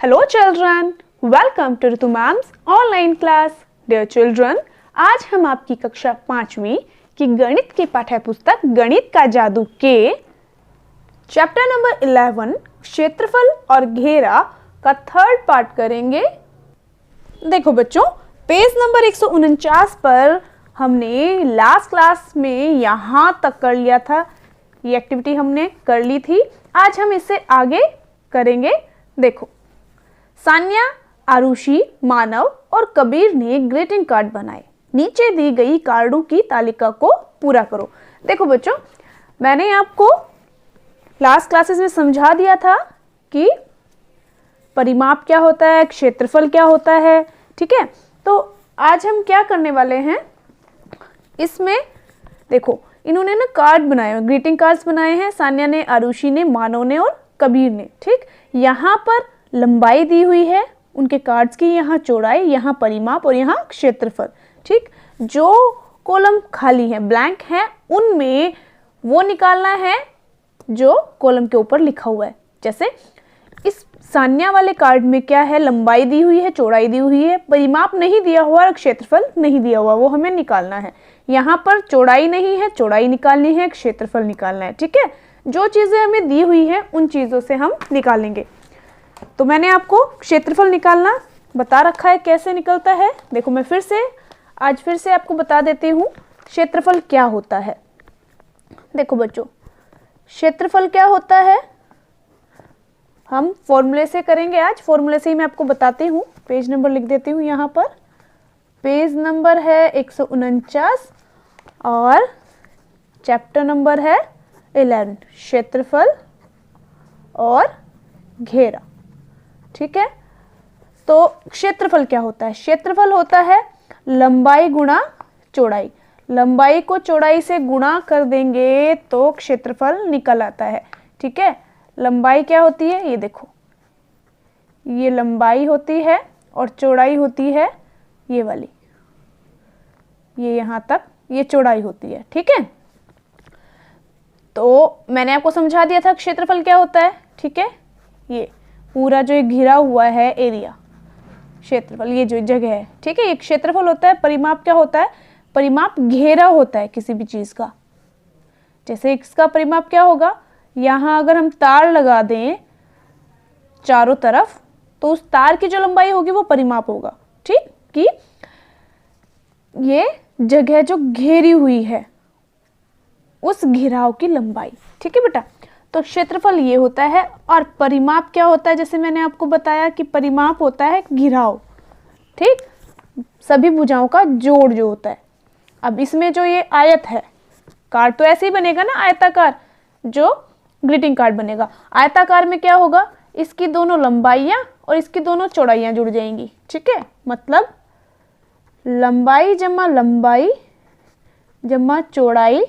Hello children, welcome to Ritu Ma'am's online class. Dear children, आज हम आपकी कक्षा 5वीं की गणित की पाठ्य पुस्तक गणित का जादू के चैप्टर नंबर 11 क्षेत्रफल और घेरा का थर्ड पार्ट करेंगे। देखो बच्चों, पेज नंबर 149 पर हमने लास्ट क्लास में यहाँ तक कर लिया था। ये एक्टिविटी हमने कर ली थी। आज हम इससे आगे करेंगे। देखो, सान्या, आरुषि, मानव और कबीर ने ग्रीटिंग कार्ड बनाए। नीचे दी गई कार्डों की तालिका को पूरा करो। देखो बच्चों, मैंने आपको लास्ट क्लासेस में समझा दिया था कि परिमाप क्या होता है, क्षेत्रफल क्या होता है। ठीक है, तो आज हम क्या करने वाले हैं, इसमें देखो इन्होंने ना कार्ड बनाए, ग्रीटिंग कार्ड्स बनाए हैं। सान्या ने, आरुषि ने, मानव ने और कबीर ने। ठीक, यहाँ पर लंबाई दी हुई है उनके कार्ड्स की, यहाँ चौड़ाई, यहाँ परिमाप और यहाँ क्षेत्रफल। ठीक, जो कॉलम खाली है, ब्लैंक है, उनमें वो निकालना है जो कॉलम के ऊपर लिखा हुआ है। जैसे इस सान्या वाले कार्ड में क्या है, लंबाई दी हुई है, चौड़ाई दी हुई है, परिमाप नहीं दिया हुआ और क्षेत्रफल नहीं दिया हुआ, वो हमें निकालना है। यहाँ पर चौड़ाई नहीं है, चौड़ाई निकालनी है, क्षेत्रफल निकालना है। ठीक है, जो चीज़ें हमें दी हुई है उन चीज़ों से हम निकालेंगे। तो मैंने आपको क्षेत्रफल निकालना बता रखा है, कैसे निकलता है। देखो मैं आज फिर से आपको बता देती हूँ क्षेत्रफल क्या होता है। देखो बच्चों, क्षेत्रफल क्या होता है हम फॉर्मूले से करेंगे। आज फॉर्मूले से ही मैं आपको बताती हूँ। पेज नंबर लिख देती हूँ यहाँ पर। पेज नंबर है 149 और चैप्टर नंबर है 11, क्षेत्रफल और घेरा। ठीक है, तो क्षेत्रफल क्या होता है? क्षेत्रफल होता है लंबाई गुणा चौड़ाई। लंबाई को चौड़ाई से गुणा कर देंगे तो क्षेत्रफल निकल आता है। ठीक है, लंबाई क्या होती है, ये देखो, ये लंबाई होती है और चौड़ाई होती है ये वाली, ये यहाँ तक, ये चौड़ाई होती है। ठीक है, तो मैंने आपको समझा दिया था क्षेत्रफल क्या होता है। ठीक है, ये पूरा जो घिरा हुआ है एरिया, क्षेत्रफल, ये जो जगह है। ठीक है, ये क्षेत्रफल होता है। परिमाप क्या होता है? परिमाप घेरा होता है किसी भी चीज का। जैसे इसका परिमाप क्या होगा, यहाँ अगर हम तार लगा दें चारों तरफ तो उस तार की जो लंबाई होगी वो परिमाप होगा। ठीक, कि ये जगह जो घेरी हुई है उस घेराव की लंबाई। ठीक है बेटा, तो क्षेत्रफल ये होता है। और परिमाप क्या होता है, जैसे मैंने आपको बताया कि परिमाप होता है घेराव। ठीक, सभी भुजाओं का जोड़ जो होता है। अब इसमें जो ये आयत है, कार्ड तो ऐसे ही बनेगा ना, आयताकार, जो ग्रीटिंग कार्ड बनेगा। आयताकार में क्या होगा, इसकी दोनों लंबाइयाँ और इसकी दोनों चौड़ाइयाँ जुड़ जाएंगी। ठीक है, मतलब लंबाई जमा लंबाई जमा चौड़ाई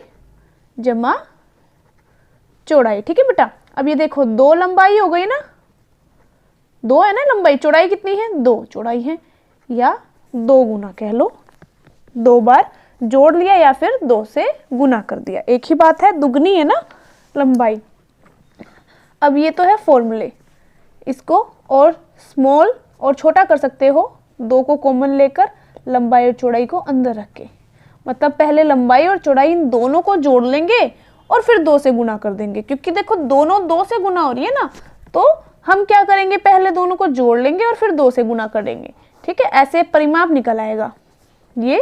जमा चौड़ाई। ठीक है बेटा, अब ये देखो, दो लंबाई हो गई ना, दो है ना लंबाई, चौड़ाई कितनी है, दो चौड़ाई है, या दो गुना कह लो, दो बार जोड़ लिया या फिर दो से गुना कर दिया, एक ही बात है, दुगनी है ना लंबाई। अब ये तो है फॉर्मूले, इसको और स्मॉल और छोटा कर सकते हो, दो को कॉमन लेकर लंबाई और चौड़ाई को अंदर रख के। मतलब पहले लंबाई और चौड़ाई इन दोनों को जोड़ लेंगे और फिर दो से गुना कर देंगे, क्योंकि देखो दोनों दो से गुना हो रही है ना, तो हम क्या करेंगे, पहले दोनों को जोड़ लेंगे और फिर दो से गुना कर देंगे। ठीक है, ऐसे परिमाप निकल आएगा। ये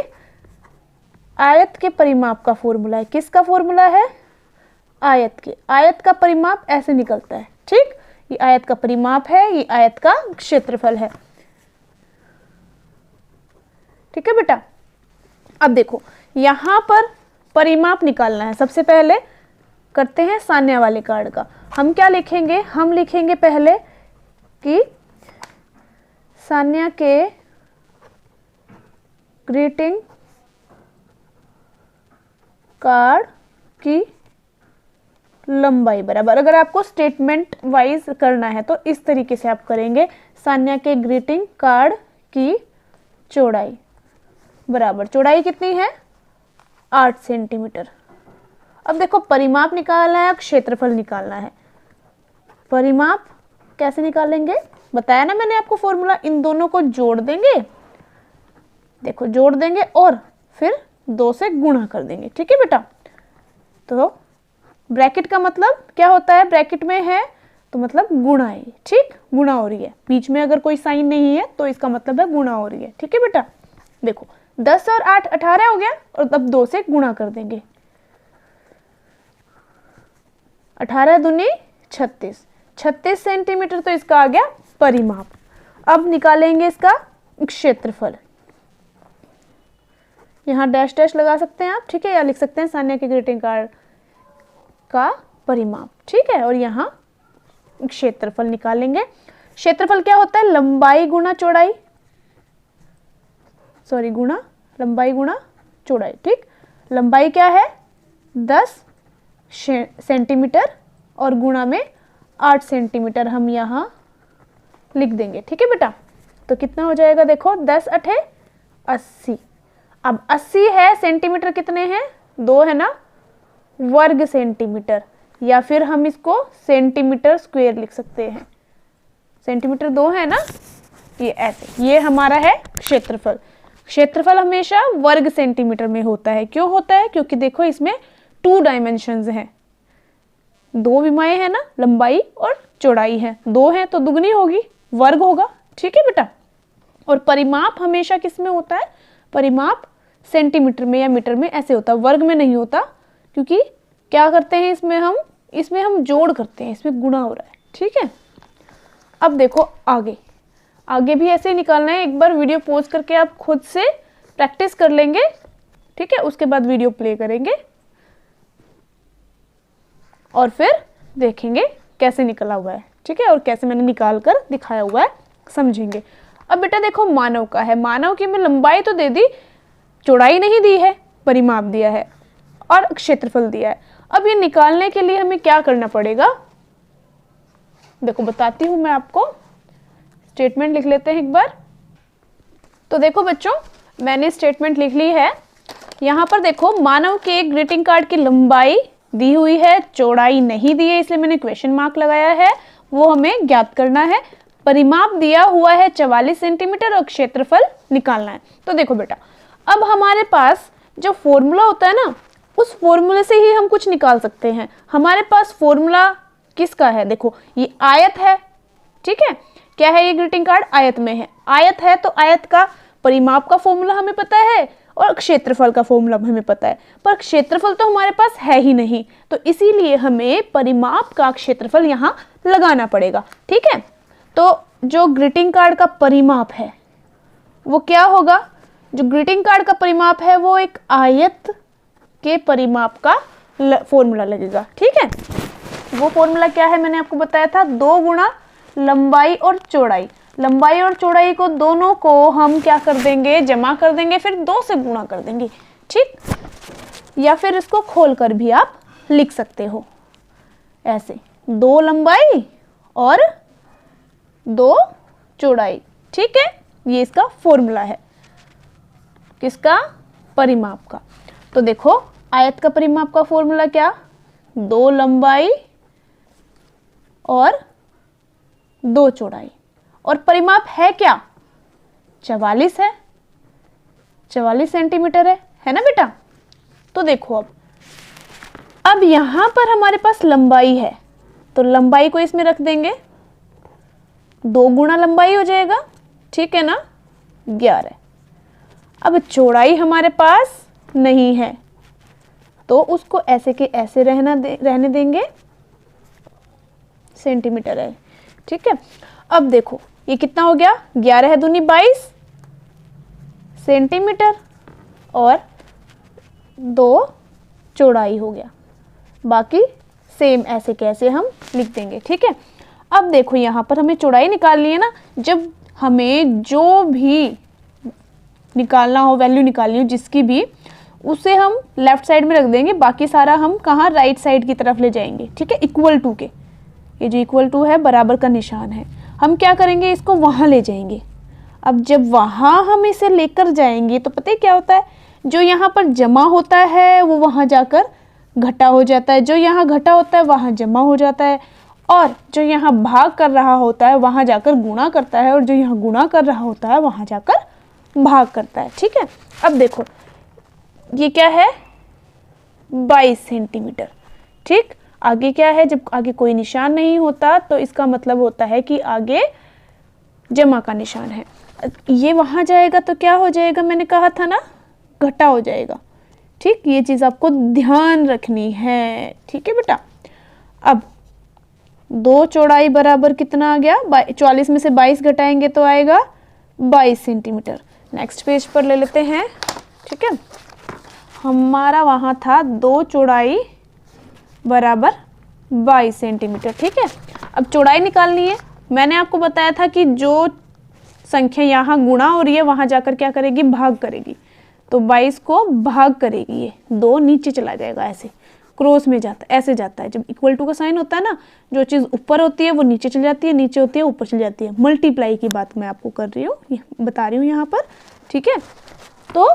आयत के परिमाप का फॉर्मूला है। किसका फॉर्मूला है? आयत के। आयत का परिमाप ऐसे निकलता है। ठीक, ये आयत का परिमाप है, ये आयत का क्षेत्रफल है। ठीक है बेटा, अब देखो यहाँ पर परिमाप निकालना है। सबसे पहले करते हैं सान्या वाले कार्ड का। हम क्या लिखेंगे, हम लिखेंगे पहले कि सान्या के ग्रीटिंग कार्ड की लंबाई बराबर, अगर आपको स्टेटमेंट वाइज करना है तो इस तरीके से आप करेंगे, सान्या के ग्रीटिंग कार्ड की चौड़ाई बराबर, चौड़ाई कितनी है, 8 सेंटीमीटर। अब देखो परिमाप निकालना है, क्षेत्रफल निकालना है। परिमाप कैसे निकालेंगे, बताया ना मैंने आपको फॉर्मूला, इन दोनों को जोड़ देंगे, देखो जोड़ देंगे और फिर 2 से गुणा कर देंगे। ठीक है बेटा, तो ब्रैकेट का मतलब क्या होता है, ब्रैकेट में है तो मतलब गुणा है, ठीक, गुणा हो रही है, बीच में अगर कोई साइन नहीं है तो इसका मतलब है गुणा हो रही है। ठीक है बेटा, देखो 10 और 8 18 हो गया और अब 2 से गुणा कर देंगे, 18 दूनी 36, 36 सेंटीमीटर तो इसका आ गया परिमाप। अब निकालेंगे इसका क्षेत्रफल, यहाँ डैश डैश लगा सकते हैं आप, ठीक है, या लिख सकते हैं सान्या के ग्रीटिंग कार्ड का परिमाप। ठीक है, और यहाँ क्षेत्रफल निकालेंगे। क्षेत्रफल क्या होता है, लंबाई गुणा चौड़ाई, सॉरी गुणा लंबाई गुणा चौड़ाई। ठीक, लंबाई क्या है 10 सेंटीमीटर और गुणा में 8 सेंटीमीटर हम यहाँ लिख देंगे। ठीक है बेटा, तो कितना हो जाएगा, देखो 10 8 80। अब 80 है, सेंटीमीटर कितने हैं, 2 है ना, वर्ग सेंटीमीटर, या फिर हम इसको सेंटीमीटर स्क्वायर लिख सकते हैं, सेंटीमीटर 2 है ना, ये ऐसे, ये हमारा है क्षेत्रफल। क्षेत्रफल हमेशा वर्ग सेंटीमीटर में होता है, क्यों होता है, क्योंकि देखो इसमें 2 डायमेंशंस हैं, 2 विमाएं हैं ना, लंबाई और चौड़ाई है, 2 है तो दुगनी होगी, वर्ग होगा। ठीक है बेटा, और परिमाप हमेशा किस में होता है, परिमाप सेंटीमीटर में या मीटर में ऐसे होता है, वर्ग में नहीं होता, क्योंकि क्या करते हैं इसमें हम जोड़ करते हैं, इसमें गुणा हो रहा है। ठीक है, अब देखो आगे भी ऐसे ही निकालना है, एक बार वीडियो पॉज करके आप खुद से प्रैक्टिस कर लेंगे। ठीक है, उसके बाद वीडियो प्ले करेंगे और फिर देखेंगे कैसे निकला हुआ है। ठीक है, और कैसे मैंने निकाल कर दिखाया हुआ है समझेंगे। अब बेटा देखो मानव का है, मानव की मैं लंबाई तो दे दी, चौड़ाई नहीं दी है, परिमाप दिया है और क्षेत्रफल दिया है। अब ये निकालने के लिए हमें क्या करना पड़ेगा, देखो बताती हूं मैं आपको, स्टेटमेंट लिख लेते हैं एक बार। तो देखो बच्चों, मैंने स्टेटमेंट लिख ली है। यहाँ पर देखो मानव के ग्रीटिंग कार्ड की लंबाई दी हुई है, चौड़ाई नहीं दी है, इसलिए मैंने क्वेश्चन मार्क लगाया है, वो हमें ज्ञात करना है। परिमाप दिया हुआ है 44 सेंटीमीटर और क्षेत्रफल निकालना है। तो देखो बेटा, अब हमारे पास जो फॉर्मूला होता है ना, उस फॉर्मूले से ही हम कुछ निकाल सकते हैं। हमारे पास फॉर्मूला किसका है, देखो ये आयत है। ठीक है, क्या है, ये ग्रीटिंग कार्ड आयत में है, आयत है तो आयत का परिमाप का फॉर्मूला हमें पता है और क्षेत्रफल का फॉर्मूला हमें पता है, पर क्षेत्रफल तो हमारे पास है ही नहीं, तो इसीलिए हमें परिमाप का क्षेत्रफल यहाँ लगाना पड़ेगा। ठीक है, तो जो ग्रीटिंग कार्ड का परिमाप है वो क्या होगा, जो ग्रीटिंग कार्ड का परिमाप है वो एक आयत के परिमाप का फॉर्मूला लगेगा। ठीक है, वो फॉर्मूला क्या है, मैंने आपको बताया था, 2 गुणा लंबाई और चौड़ाई। लंबाई और चौड़ाई को दोनों को हम क्या कर देंगे, जमा कर देंगे, फिर 2 से गुणा कर देंगे। ठीक, या फिर इसको खोलकर भी आप लिख सकते हो ऐसे, 2 लंबाई और 2 चौड़ाई। ठीक है, ये इसका फॉर्मूला है, किसका, परिमाप का। तो देखो आयत का परिमाप का फॉर्मूला क्या, 2 लंबाई और 2 चौड़ाई, और परिमाप है क्या, 44 है, 44 सेंटीमीटर है ना बेटा। तो देखो अब यहां पर हमारे पास लंबाई है, तो लंबाई को इसमें रख देंगे, 2 गुणा लंबाई हो जाएगा, ठीक है ना, 11। अब चौड़ाई हमारे पास नहीं है, तो उसको ऐसे के ऐसे रहने देंगे, सेंटीमीटर है। ठीक है, अब देखो ये कितना हो गया, 11 है दूनी 22 सेंटीमीटर और 2 चौड़ाई हो गया, बाकी सेम ऐसे कैसे हम लिख देंगे। ठीक है, अब देखो यहाँ पर हमें चौड़ाई निकालनी है ना, जब हमें जो भी निकालना हो, वैल्यू निकालनी हो जिसकी भी, उसे हम लेफ्ट साइड में रख देंगे, बाकी सारा हम कहाँ, राइट साइड की तरफ ले जाएंगे। ठीक है, इक्वल टू के, ये जो इक्वल टू है बराबर का निशान है, हम क्या करेंगे, इसको वहाँ ले जाएंगे। अब जब वहाँ हम इसे लेकर जाएंगे तो पता है क्या होता है, जो यहाँ पर जमा होता है वो वहाँ जाकर घटा हो जाता है, जो यहाँ घटा होता है वहाँ जमा हो जाता है, और जो यहाँ भाग कर रहा होता है वहाँ जाकर गुणा करता है, और जो यहाँ गुणा कर रहा होता है वहाँ जाकर भाग करता है। ठीक है, अब देखो ये क्या है, 22 सेंटीमीटर। ठीक, आगे क्या है, जब आगे कोई निशान नहीं होता तो इसका मतलब होता है कि आगे जमा का निशान है। ये वहाँ जाएगा तो क्या हो जाएगा, मैंने कहा था ना, घटा हो जाएगा। ठीक, ये चीज़ आपको ध्यान रखनी है। ठीक है बेटा, अब 2 चौड़ाई बराबर कितना आ गया, 44 में से 22 घटाएंगे तो आएगा 22 सेंटीमीटर। नेक्स्ट पेज पर ले लेते हैं। ठीक है, हमारा वहाँ था 2 चौड़ाई बराबर 22 सेंटीमीटर। ठीक है, अब चौड़ाई निकालनी है। मैंने आपको बताया था कि जो संख्या यहाँ गुणा हो रही है वहाँ जाकर क्या करेगी, भाग करेगी। तो 22 को भाग करेगी, ये 2 नीचे चला जाएगा, ऐसे क्रॉस में जाता है, ऐसे जाता है। जब इक्वल टू का साइन होता है ना, जो चीज़ ऊपर होती है वो नीचे चली जाती है, नीचे होती है ऊपर चली जाती है। मल्टीप्लाई की बात मैं आपको कर रही हूँ, बता रही हूँ यहाँ पर। ठीक है, तो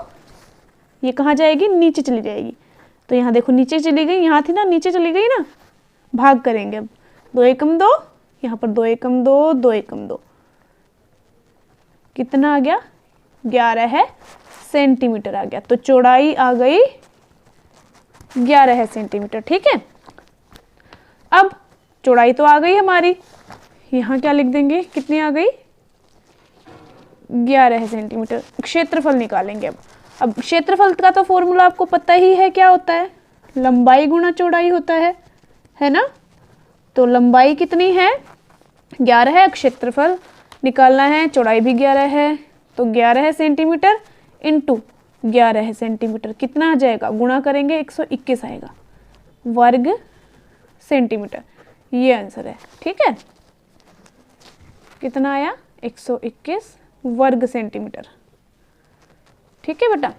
ये कहाँ जाएगी, नीचे चली जाएगी। तो यहाँ देखो नीचे चली गई, यहाँ थी ना, नीचे चली गई ना, भाग करेंगे अब। 2 एकम 2, यहाँ पर 2 एकम 2, 2 एकम 2, कितना आ गया, 11 सेंटीमीटर आ गया। तो चौड़ाई आ गई 11 सेंटीमीटर। ठीक है, अब चौड़ाई तो आ गई हमारी, यहाँ क्या लिख देंगे, कितनी आ गई, 11 सेंटीमीटर। क्षेत्रफल निकालेंगे अब क्षेत्रफल का तो फॉर्मूला आपको पता ही है, क्या होता है, लंबाई गुणा चौड़ाई होता है ना। तो लंबाई कितनी है, 11 है, क्षेत्रफल निकालना है, चौड़ाई भी 11 है, तो 11 सेंटीमीटर इंटू 11 सेंटीमीटर कितना आ जाएगा, गुणा करेंगे 121 आएगा वर्ग सेंटीमीटर। ये आंसर है। ठीक है, कितना आया, 121 वर्ग सेंटीमीटर। ठीक है बेटा,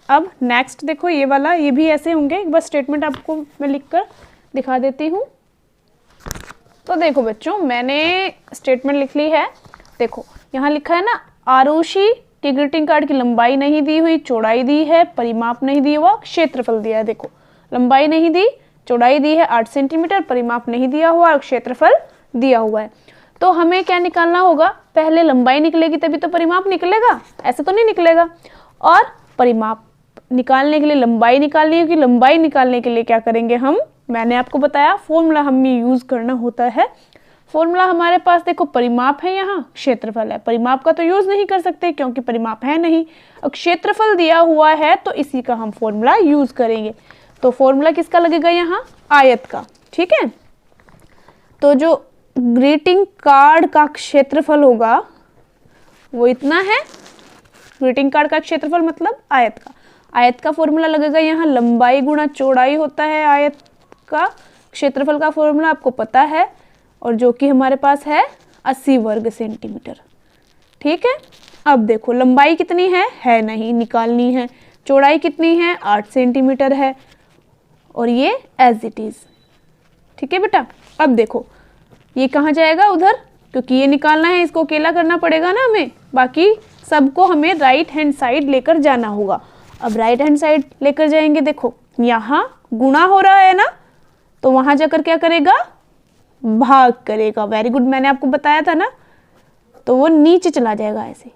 अब नेक्स्ट देखो ये वाला, ये भी ऐसे होंगे। एक बार स्टेटमेंट आपको मैं लिखकर दिखा देती हूँ। तो देखो बच्चों, मैंने स्टेटमेंट लिख ली है। देखो यहाँ लिखा है ना, आरुषि की ग्रीटिंग कार्ड की लंबाई नहीं दी हुई, चौड़ाई दी है, परिमाप नहीं दिया हुआ, क्षेत्रफल दिया है। देखो लंबाई नहीं दी, चौड़ाई दी है 8 सेंटीमीटर, परिमाप नहीं दिया हुआ और क्षेत्रफल दिया हुआ है। तो हमें क्या निकालना होगा, पहले लंबाई निकलेगी तभी तो परिमाप निकलेगा, ऐसे तो नहीं निकलेगा। और परिमाप निकालने के लिए लंबाई निकालनी होगी, लंबाई निकालने के लिए क्या करेंगे हम, मैंने आपको बताया फॉर्मूला हमें यूज़ करना होता है। फॉर्मूला हमारे पास देखो, परिमाप है, यहाँ क्षेत्रफल है। परिमाप का तो यूज़ नहीं कर सकते क्योंकि परिमाप है नहीं, और क्षेत्रफल दिया हुआ है तो इसी का हम फॉर्मूला यूज़ करेंगे। तो फॉर्मूला किसका लगेगा यहाँ, आयत का। ठीक है, तो जो ग्रीटिंग कार्ड का क्षेत्रफल होगा वो इतना है। ग्रीटिंग कार्ड का क्षेत्रफल मतलब आयत का। आयत का फॉर्मूला लगेगा यहाँ, लंबाई गुणा चौड़ाई होता है आयत का। क्षेत्रफल का फॉर्मूला आपको पता है, और जो कि हमारे पास है 80 वर्ग सेंटीमीटर। ठीक है, अब देखो लंबाई कितनी है नहीं, निकालनी है। चौड़ाई कितनी है, 8 सेंटीमीटर है, और ये एज इट इज़। ठीक है बेटा, अब देखो ये कहाँ जाएगा, उधर, क्योंकि ये निकालना है, इसको अकेला करना पड़ेगा ना हमें, बाकी सबको हमें राइट हैंड साइड लेकर जाना होगा। अब राइट हैंड साइड लेकर जाएंगे, देखो यहाँ गुणा हो रहा है ना, तो वहाँ जाकर क्या करेगा, भाग करेगा। वेरी गुड, मैंने आपको बताया था ना। तो वो नीचे चला जाएगा, ऐसे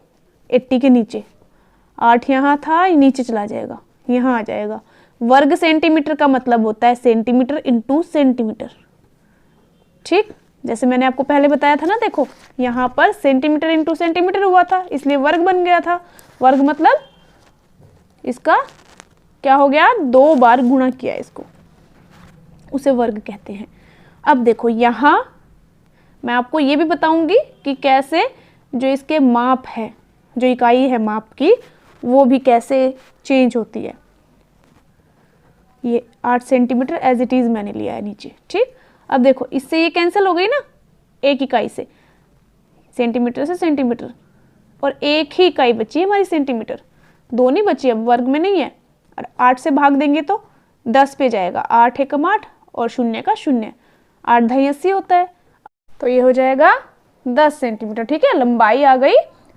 80 के नीचे, 8 यहाँ था, नीचे चला जाएगा, यहाँ आ जाएगा। वर्ग सेंटीमीटर का मतलब होता है सेंटीमीटर इंटू सेंटीमीटर। ठीक, जैसे मैंने आपको पहले बताया था ना, देखो यहाँ पर सेंटीमीटर इंटू सेंटीमीटर हुआ था, इसलिए वर्ग बन गया था। वर्ग मतलब इसका क्या हो गया, 2 बार गुणा किया इसको, उसे वर्ग कहते हैं। अब देखो यहाँ मैं आपको ये भी बताऊंगी कि कैसे जो इसके माप है, जो इकाई है माप की, वो भी कैसे चेंज होती है। ये 8 सेंटीमीटर एज इट इज़ मैंने लिया है नीचे। ठीक, अब देखो इससे ये कैंसिल हो गई ना, एक इकाई से, सेंटीमीटर से सेंटीमीटर, और एक ही इकाई बची है हमारी सेंटीमीटर, 2 नहीं बची, अब वर्ग में नहीं है। और 8 से भाग देंगे तो 10 पे जाएगा, 8 एकम 8 और 0 का 0, 8 × 2 = 80 होता है। तो ये हो जाएगा 10 सेंटीमीटर। ठीक है, लंबाई आ गई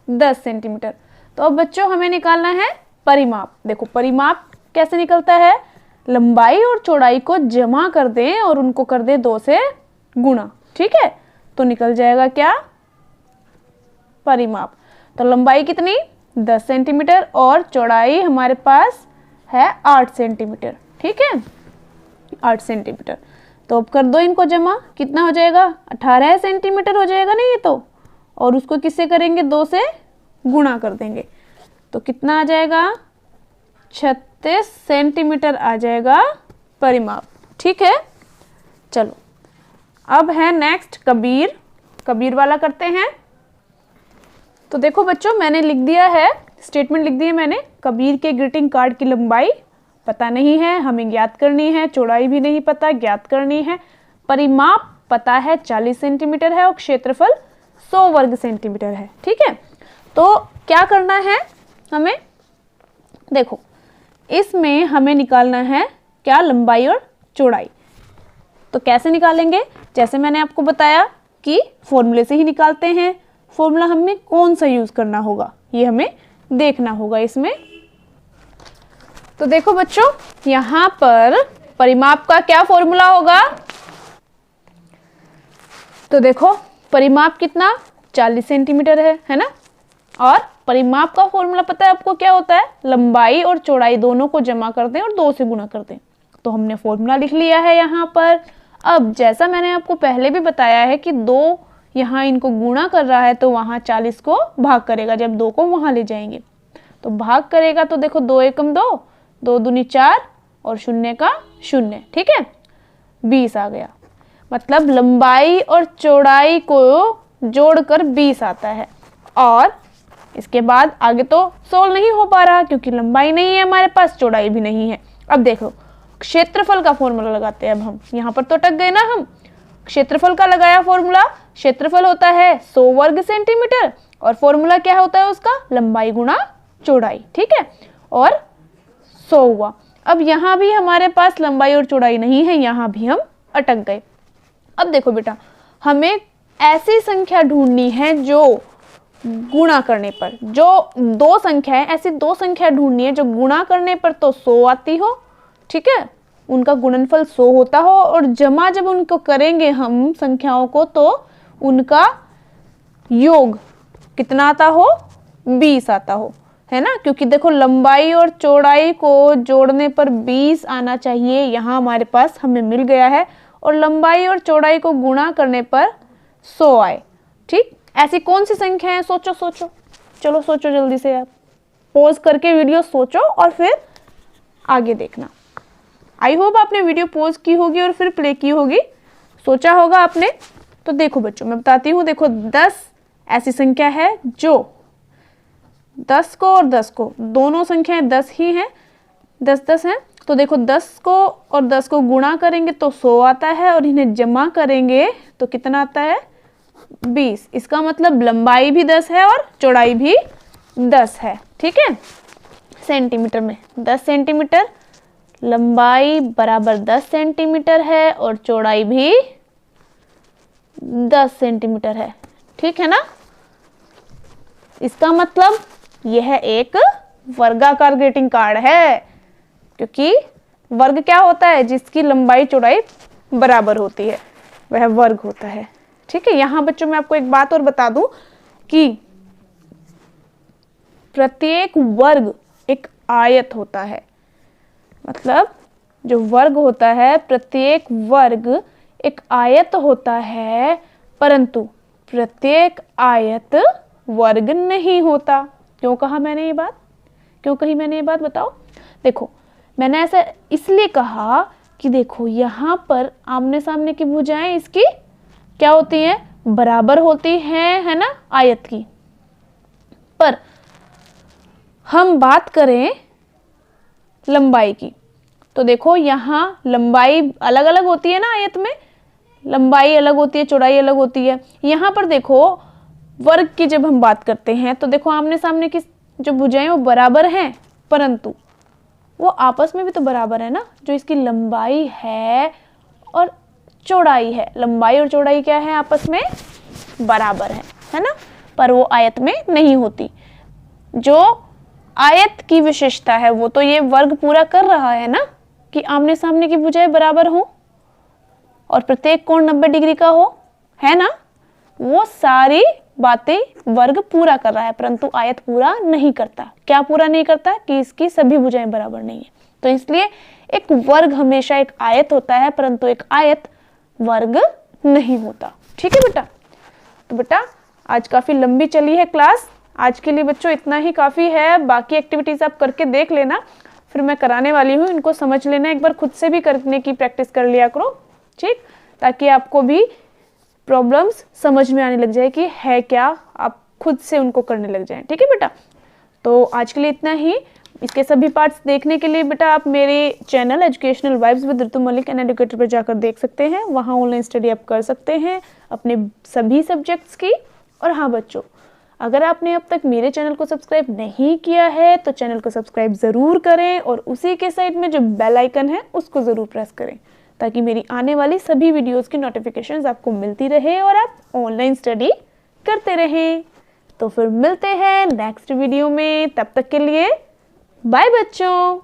10 सेंटीमीटर। तो अब बच्चों हमें निकालना है परिमाप। देखो परिमाप कैसे निकलता है, लंबाई और चौड़ाई को जमा कर दें और उनको कर दें 2 से गुणा, ठीक है। तो निकल जाएगा क्या, परिमाप। तो लंबाई कितनी 10 सेंटीमीटर और चौड़ाई हमारे पास है 8 सेंटीमीटर, ठीक है, 8 सेंटीमीटर। तो अब कर दो इनको जमा, कितना हो जाएगा 18 सेंटीमीटर हो जाएगा ना ये तो, और उसको किससे करेंगे 2 से गुणा कर देंगे तो कितना आ जाएगा 36 सेंटीमीटर आ जाएगा परिमाप, ठीक है। चलो अब है नेक्स्ट कबीर, कबीर वाला करते हैं। तो देखो बच्चों मैंने लिख दिया है, स्टेटमेंट लिख दी है मैंने, कबीर के ग्रीटिंग कार्ड की लंबाई पता नहीं है, हमें ज्ञात करनी है, चौड़ाई भी नहीं पता, ज्ञात करनी है, परिमाप पता है 40 सेंटीमीटर है और क्षेत्रफल 100 वर्ग सेंटीमीटर है, ठीक है। तो क्या करना है हमें, देखो इसमें हमें निकालना है क्या, लंबाई और चौड़ाई। तो कैसे निकालेंगे, जैसे मैंने आपको बताया कि फॉर्मूले से ही निकालते हैं। फॉर्मूला हमें कौन सा यूज करना होगा ये हमें देखना होगा इसमें। तो देखो बच्चों यहाँ पर परिमाप का क्या फॉर्मूला होगा, तो देखो परिमाप कितना 40 सेंटीमीटर है ना, और परिमाप का फॉर्मूला पता है आपको क्या होता है, लंबाई और चौड़ाई दोनों को जमा कर दें और 2 से गुणा कर दें। तो हमने फॉर्मूला लिख लिया है यहाँ पर। अब जैसा मैंने आपको पहले भी बताया है कि 2 यहाँ इनको गुणा कर रहा है तो वहाँ 40 को भाग करेगा, जब 2 को वहाँ ले जाएंगे तो भाग करेगा, तो देखो 2 एकम 2, 2 दूनी 4 और 0 का 0, ठीक है, 20 आ गया। मतलब लंबाई और चौड़ाई को जोड़कर 20 आता है। और इसके बाद आगे तो सोल्व नहीं हो पा रहा क्योंकि लंबाई नहीं है हमारे पास, चौड़ाई भी नहीं है। अब देखो क्षेत्रफल का फॉर्मूला लगाते हैं। अब हम यहाँ पर तो अटक गए ना, हम क्षेत्रफल का लगाया फॉर्मूला, क्षेत्रफल होता है 100 वर्ग सेंटीमीटर और फॉर्मूला क्या होता है उसका, लंबाई गुणा चौड़ाई, ठीक है, और 100 हुआ। अब यहाँ भी हमारे पास लंबाई और चौड़ाई नहीं है, यहाँ भी हम अटक गए। अब देखो बेटा हमें ऐसी संख्या ढूंढनी है जो गुणा करने पर, जो 2 संख्या है, ऐसी 2 संख्या ढूंढनी है जो गुणा करने पर तो 100 आती हो, ठीक है, उनका गुणनफल 100 होता हो, और जमा जब उनको करेंगे हम संख्याओं को तो उनका योग कितना आता हो, 20 आता हो, है ना। क्योंकि देखो लंबाई और चौड़ाई को जोड़ने पर 20 आना चाहिए, यहाँ हमारे पास हमें मिल गया है, और लंबाई और चौड़ाई को गुणा करने पर 100 आए, ठीक। ऐसी कौन सी संख्या है, सोचो सोचो, चलो सोचो जल्दी से, आप पॉज करके वीडियो सोचो और फिर आगे देखना। आई होप आपने वीडियो पॉज की होगी और फिर प्ले की होगी, सोचा होगा आपने। तो देखो बच्चों मैं बताती हूँ, देखो 10 ऐसी संख्या है जो 10 को और 10 को, दोनों संख्याएं 10 ही हैं, 10-10 हैं। तो देखो 10 को और 10 को गुणा करेंगे तो 100 आता है, और इन्हें जमा करेंगे तो कितना आता है 20। इसका मतलब लंबाई भी 10 है और चौड़ाई भी 10 है, ठीक है। सेंटीमीटर में 10 सेंटीमीटर, लंबाई बराबर 10 सेंटीमीटर है और चौड़ाई भी 10 सेंटीमीटर है, ठीक है ना। इसका मतलब यह एक वर्गाकार ग्रीटिंग कार्ड है, क्योंकि वर्ग क्या होता है, जिसकी लंबाई चौड़ाई बराबर होती है वह वर्ग होता है, ठीक है। यहाँ बच्चों मैं आपको एक बात और बता दूं कि प्रत्येक वर्ग एक आयत होता है, मतलब जो वर्ग होता है प्रत्येक वर्ग एक आयत होता है, परंतु प्रत्येक आयत वर्ग नहीं होता। क्यों कहा मैंने ये बात, क्यों कही मैंने ये बात बताओ। देखो मैंने ऐसा इसलिए कहा कि देखो यहाँ पर आमने सामने की भुजाएं इसकी क्या होती हैं, बराबर होती हैं, है ना, आयत की। पर हम बात करें लंबाई की तो देखो यहाँ लंबाई अलग अलग होती है ना, आयत में लंबाई अलग होती है, चौड़ाई अलग होती है। यहाँ पर देखो वर्ग की जब हम बात करते हैं तो देखो आमने सामने की जो भुजाएं वो बराबर हैं, परंतु वो आपस में भी तो बराबर है ना। जो इसकी लंबाई है और चौड़ाई है, लंबाई और चौड़ाई क्या है, आपस में बराबर है ना, पर वो आयत में नहीं होती। जो आयत की विशेषता है वो तो ये वर्ग पूरा कर रहा है ना, कि आमने सामने की भुजाएं बराबर हों और प्रत्येक कोण 90 डिग्री का हो, है ना, वो सारी बातें वर्ग पूरा कर रहा है, परंतु आयत पूरा नहीं करता। क्या पूरा नहीं करता? कि इसकी सभी भुजाएं बराबर नहीं है। तो इसलिए एक वर्ग हमेशा एक आयत होता है, परंतु एक आयत वर्ग नहीं होता। ठीक है बेटा। तो बेटा आज काफी लंबी चली है क्लास, आज के लिए बच्चों इतना ही काफी है। बाकी एक्टिविटीज आप करके देख लेना, फिर मैं कराने वाली हूँ, इनको समझ लेना, एक बार खुद से भी करने की प्रैक्टिस कर लिया करो, ठीक, ताकि आपको भी प्रॉब्लम्स समझ में आने लग जाए कि है क्या, आप खुद से उनको करने लग जाएं। ठीक है बेटा। तो आज के लिए इतना ही। इसके सभी पार्ट्स देखने के लिए बेटा आप मेरे channel educational vibes with Ritu Malik an educator पर जाकर देख सकते हैं। वहाँ ऑनलाइन स्टडी आप कर सकते हैं अपने सभी सब्जेक्ट्स की। और हाँ बच्चों, अगर आपने अब तक मेरे चैनल को सब्सक्राइब नहीं किया है तो चैनल को सब्सक्राइब ज़रूर करें और उसी के साइड में जो बेल आइकन है उसको ज़रूर प्रेस करें, ताकि मेरी आने वाली सभी वीडियोस की नोटिफिकेशंस आपको मिलती रहे और आप ऑनलाइन स्टडी करते रहें। तो फिर मिलते हैं नेक्स्ट वीडियो में, तब तक के लिए बाय बच्चों।